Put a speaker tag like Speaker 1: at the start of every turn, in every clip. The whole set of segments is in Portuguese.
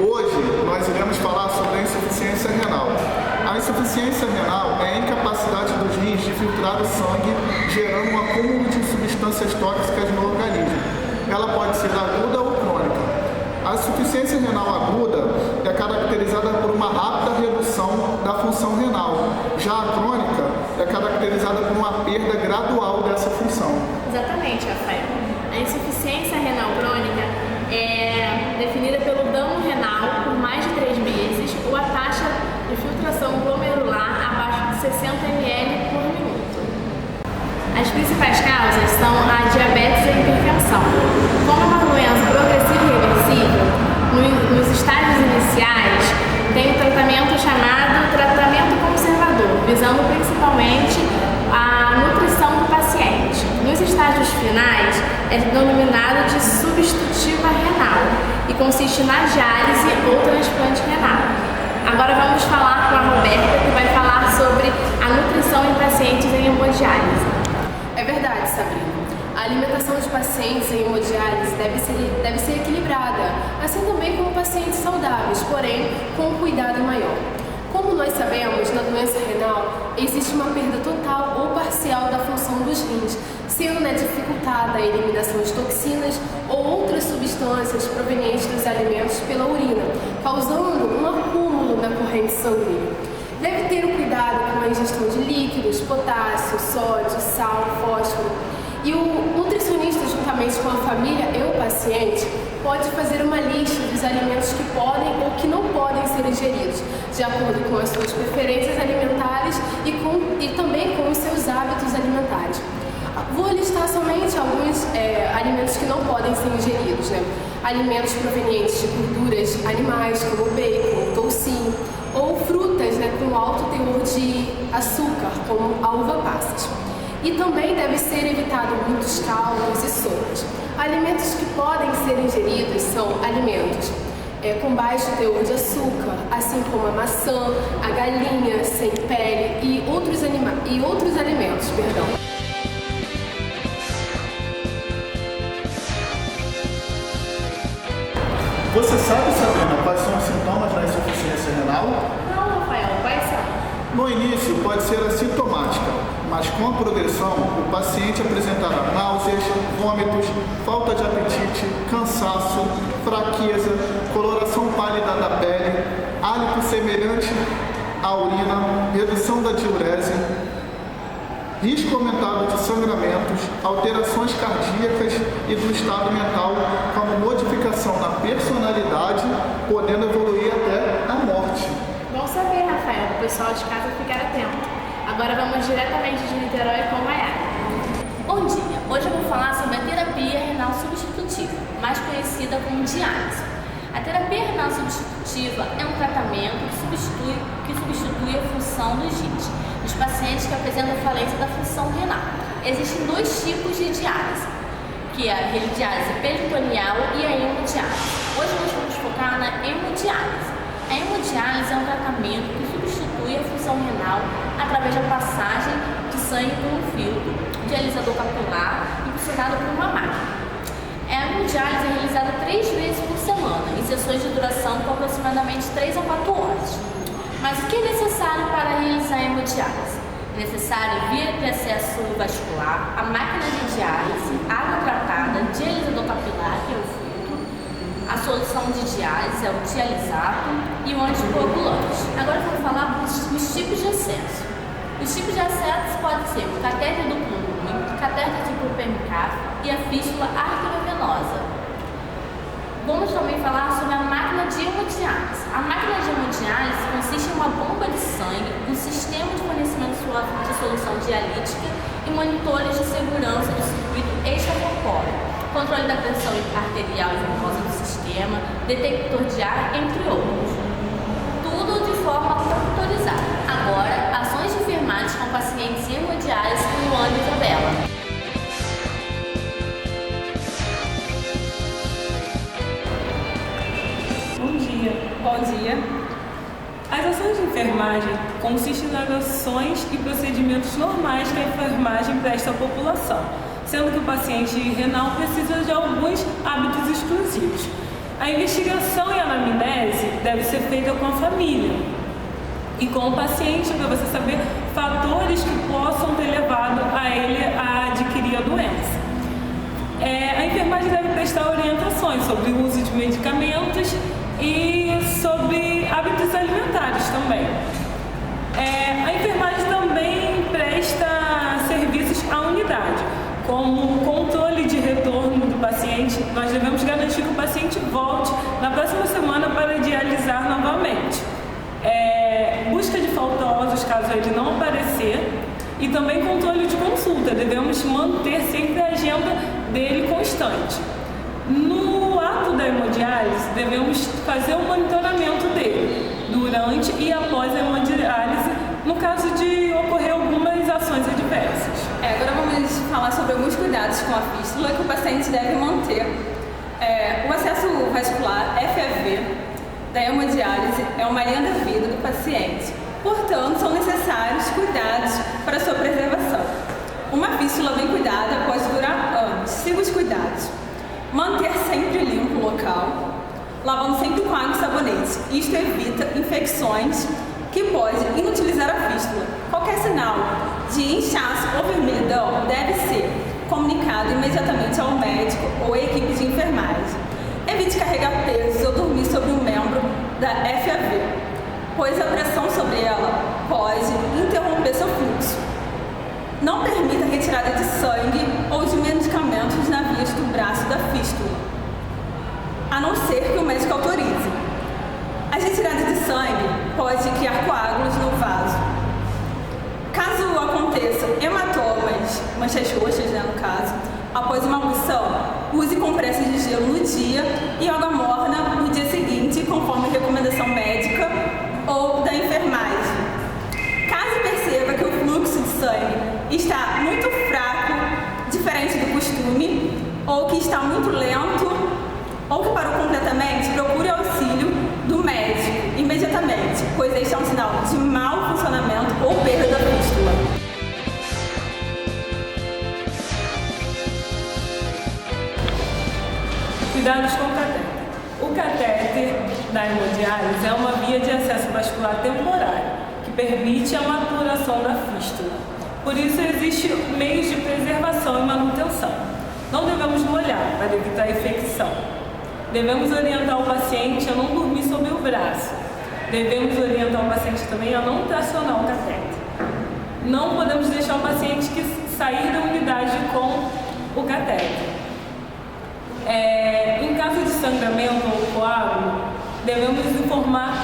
Speaker 1: Hoje nós iremos falar sobre a insuficiência renal. A insuficiência renal é a incapacidade dos rins de filtrar o sangue, gerando um acúmulo de substâncias tóxicas no organismo. Ela pode ser aguda ou crônica. A insuficiência renal aguda é caracterizada por uma rápida redução da função renal. Já a crônica é caracterizada por uma perda gradual dessa função.
Speaker 2: Exatamente, Rafael. A insuficiência renal crônica é definida pelo dano renal por mais de 3 meses ou a taxa de filtração glomerular abaixo de 60 ml por minuto. As principais causas são a diabetes e a hipertensão. Como uma doença progressiva e reversível, nos estágios iniciais tem um tratamento chamado tratamento conservador, visando principalmente a nutrição do paciente. Nos estágios finais é denominado de substitutiva renal e consiste na diálise ou transplante renal. Agora vamos falar com a Roberta, que vai falar sobre a nutrição em pacientes em hemodiálise.
Speaker 3: É verdade, Sabrina. A alimentação dos pacientes em hemodiálise deve ser equilibrada, assim também como pacientes saudáveis, porém com um cuidado maior. Como nós sabemos, na doença renal existe uma perda total ou parcial da função dos rins, sendo dificultada a eliminação de toxinas ou outras substâncias provenientes dos alimentos pela urina, causando um acúmulo na corrente sanguínea. Deve ter um cuidado com a ingestão de líquidos, potássio, sódio, sal, fósforo. E o nutricionista, juntamente com a família e o paciente, pode fazer uma lista dos alimentos que podem ou que não podem ser ingeridos, de acordo com as suas preferências alimentares e também com os seus hábitos alimentares. Vou listar somente alguns alimentos que não podem ser ingeridos, Alimentos provenientes de gorduras animais, como bacon, toucinho, ou frutas com alto teor de açúcar, como a uva passas. E também deve ser evitado muitos caldos e sopas. Alimentos que podem ser ingeridos são alimentos com baixo teor de açúcar, assim como a maçã, a galinha sem pele e outros alimentos.
Speaker 1: Você sabe, Sabrina, quais são os sintomas da insuficiência renal?
Speaker 2: Não, Rafael, quais são?
Speaker 1: No início pode ser assintomática, mas com a progressão o paciente apresentará náuseas, vômitos, falta de apetite, cansaço, fraqueza, coloração pálida da pele, hálito semelhante à urina, redução da diurese, risco aumentado de sangramentos, alterações cardíacas e do estado mental, como modificação na personalidade, podendo evoluir até a morte.
Speaker 2: Bom saber, Rafael, o pessoal de casa ficar atento. Agora vamos diretamente de Niterói com Maiara.
Speaker 4: Bom dia! Hoje eu vou falar sobre a terapia renal substitutiva, mais conhecida como diálise. A terapia renal substitutiva é um tratamento que substitui a função dos rins nos pacientes que apresentam falência da função renal. Existem 2 tipos de diálise, que é a hemodiálise peritoneal e a hemodiálise. Hoje nós vamos focar na hemodiálise. A hemodiálise é um tratamento que substitui a função renal através da passagem de sangue por um filtro dialisador capilar impulsionado por uma máquina. A hemodiálise é realizada 3 vezes por semana, em sessões de duração de aproximadamente 3 a 4 horas. Mas o que é necessário para realizar a hemodiálise? É necessário via de acesso vascular, a máquina de diálise, água tratada, dialisador capilar, que é o filtro, a solução de diálise, é o dialisato e o anticoagulante. Agora vamos falar dos tipos de acesso. Os tipos de acesso podem ser o catéter duplo lumen, catéter tipo PMK e a fístula arteriovenosa. Vamos também falar sobre a máquina de hemodiálise. A máquina de hemodiálise consiste em uma bomba de sangue, um sistema de fornecimento de solução dialítica e monitores de segurança do circuito extracorpóreo, controle da pressão arterial e venosa do sistema, detector de ar, entre outros. Tudo de forma computadorizada. Agora, ações de enfermagem com pacientes em hemodiálise com Luana e Isabela.
Speaker 5: Bom dia. As ações de enfermagem consistem nas ações e procedimentos normais que a enfermagem presta à população, sendo que o paciente renal precisa de alguns hábitos exclusivos. A investigação e a anamnese deve ser feita com a família e com o paciente para você saber fatores que possam ter levado a ele a adquirir a doença. A enfermagem deve prestar orientações sobre o uso de medicamentos e sobre hábitos alimentares também. A enfermagem também presta serviços à unidade, como controle de retorno do paciente. Nós devemos garantir que o paciente volte na próxima semana para dialisar novamente. Busca de faltosos, caso ele não aparecer, e também controle de consulta. Devemos manter sempre a agenda dele constante. No ato da hemodiálise, devemos fazer o monitoramento dele durante e após a hemodiálise, no caso de ocorrer algumas ações adversas.
Speaker 6: Agora vamos falar sobre alguns cuidados com a fístula que o paciente deve manter. O acesso vascular, FAV, da hemodiálise é uma linha da vida do paciente. Portanto, são necessários cuidados para sua preservação. Uma fístula bem cuidada pode durar anos. Siga os cuidados. Manter sempre limpo o local, lavando sempre com água e sabonete. Isto evita infecções que podem inutilizar a fístula. Qualquer sinal de inchaço ou vermelhidão deve ser comunicado imediatamente ao médico ou à equipe de enfermagem. Evite carregar pesos ou dormir sobre um membro da FAV, pois a pressão sobre ela pode interromper seu fluxo. Não permita a retirada de sangue ou de medicamentos na via do braço da fístula, a não ser que o médico autorize. As retiradas de sangue podem criar coágulos no vaso. Caso aconteça hematomas, manchas roxas, no caso, após uma ablução, use compressas de gelo no dia e água morna no dia seguinte, conforme a recomendação médica ou da enfermagem. Caso perceba que o fluxo de sangue está muito fraco, diferente do costume, ou que está muito lento, ou que parou completamente, procure auxílio do médico imediatamente, pois este é um sinal de mau funcionamento ou perda da fístula.
Speaker 5: Cuidados com o catéter. O catéter da hemodiálise é uma via de acesso vascular temporário que permite a maturação da fístula. Por isso, existem meios de preservação e manutenção. Não devemos molhar para evitar infecção. Devemos orientar o paciente a não dormir sobre o braço. Devemos orientar o paciente também a não tracionar o catéter. Não podemos deixar o paciente sair da unidade com o catéter. Em caso de sangramento ou coágulo, devemos informar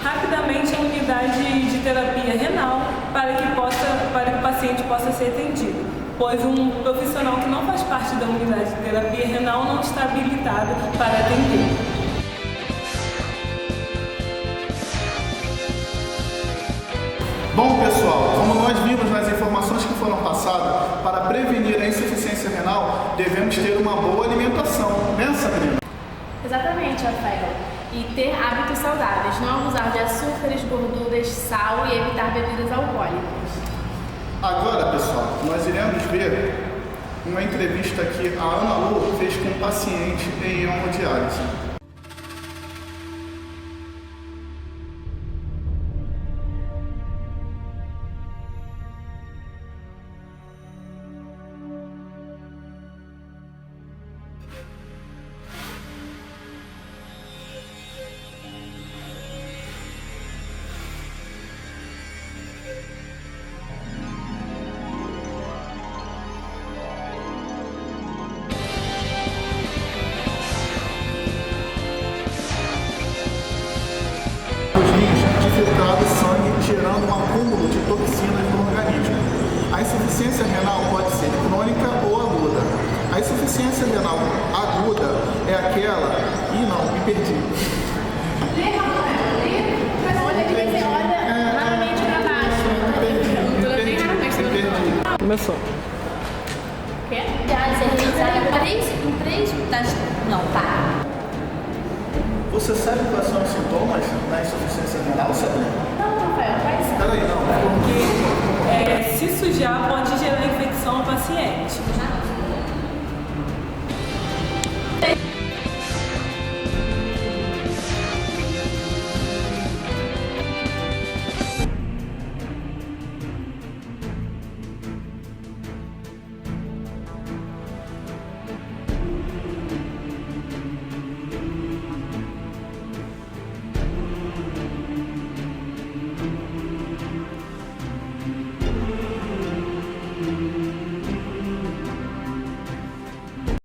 Speaker 5: rapidamente a unidade de terapia renal para que o paciente possa ser atendido, pois um profissional que não faz parte da unidade de terapia renal não está habilitado para atender.
Speaker 1: Bom, pessoal, como nós vimos nas informações que foram passadas, para prevenir a insuficiência renal, devemos ter uma boa alimentação, né, Sabrina?
Speaker 2: Exatamente, Rafael. E ter hábitos saudáveis, não abusar de açúcares, gorduras, sal e evitar bebidas alcoólicas.
Speaker 1: Agora, pessoal, nós iremos ver uma entrevista que a Ana Lu fez com um paciente em hemodiálise. De filtrar o sangue, gerando um acúmulo de toxinas no organismo. A insuficiência renal pode ser crônica ou aguda. A insuficiência renal aguda é aquela... Ih, não, me perdi.
Speaker 2: Olha raramente para baixo.
Speaker 1: Me perdi.
Speaker 5: Começou.
Speaker 2: Quê?
Speaker 4: Diálise é realizada em três... Não, para.
Speaker 1: Você sabe quais são os sintomas da insuficiência renal, Sabrina?
Speaker 2: Não, Rafael, faz
Speaker 1: Peraí, não.
Speaker 5: Porque se sujar pode gerar infecção ao paciente.